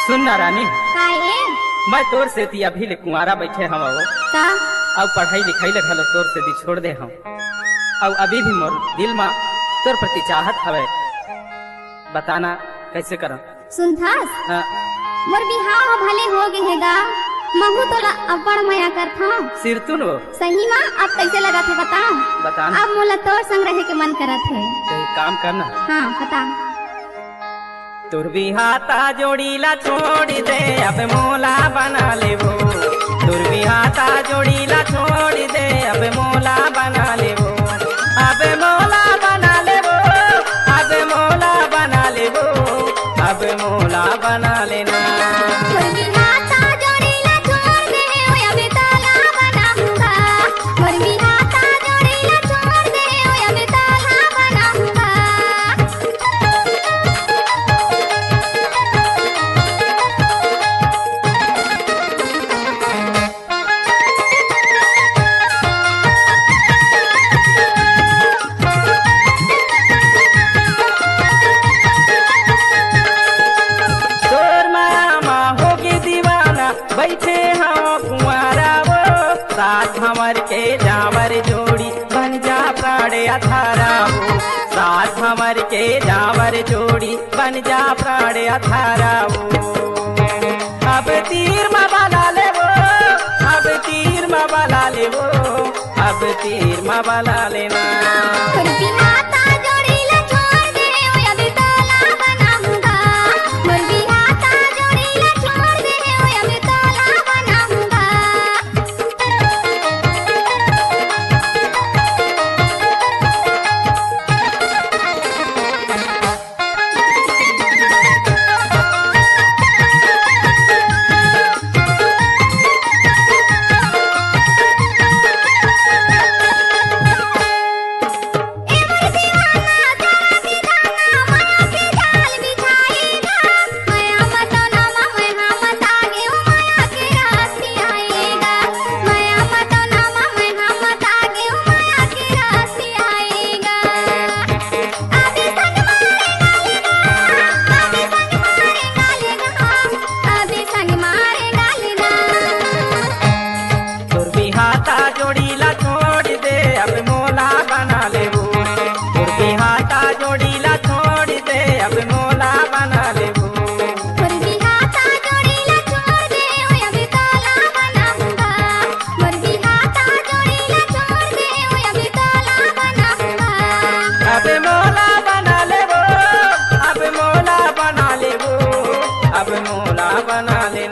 सुन ना रानी, काहे मैं तोर से ती अभी ले कुंवारा बैठे हम का अब पढ़ाई लिखाई ले घलो तोर से दी छोड़ दे हम अब अभी भी मोर दिल में तोर प्रति चाहत हवे। बताना कैसे करम? सुनथास हाँ, मोर बिहाव ह भले हो गे हेगा, महू तोला अब्बड़ माया करथा। सिर तुन वो सही माँ अब कैसे लगा थे बताओ? बताना। अब मोला तोर संग रहे के मन करत है। तो एक काम करना, हाँ बता। तुर भी हाथा जोड़ीला छोड़ दे अब मोला बना ले वो। तुर भी हाथा जोड़ीला छोड़ दे अब मोला बना ले वो। अब मोला बना ले वो, अब मोला बना ले वो, अब मोला बना लेना। मोर बिहाता जोड़ीला छोड़ दे ओए अबे ताला बनाऊंगा। मोर बिहाता जोड़ीला छोड़ दे ओए अबे ताला बनाऊंगा। तोर माया माँ होगी दीवाना बैठे हम कुंवारा वो। साथ हमर के जावर जोड़ी बन जा प्राणे अथारा वो। साथ हमर के जावर जोड़ी बन जा प्राणे अथारा वो। अब तीर में बला ले वो, अब तीर में बला ले वो, अब तीर में बला लेना। मोर बिहाता जोड़ीला छोड़ दे ओए अबे ताला बनाऊंगा। मोर बिहाता जोड़ीला छोड़ दे ओए अबे ताला बनाऊंगा। तुर भी हाथा जोड़ीला छोड़ दे अब मोला बना ले वो। तुर भी हाथा जोड़ीला छोड़ दे अब मोला बना ले वो। अब मोला बना ले वो, अब मोला बना ले वो, अब मोला बना लेना।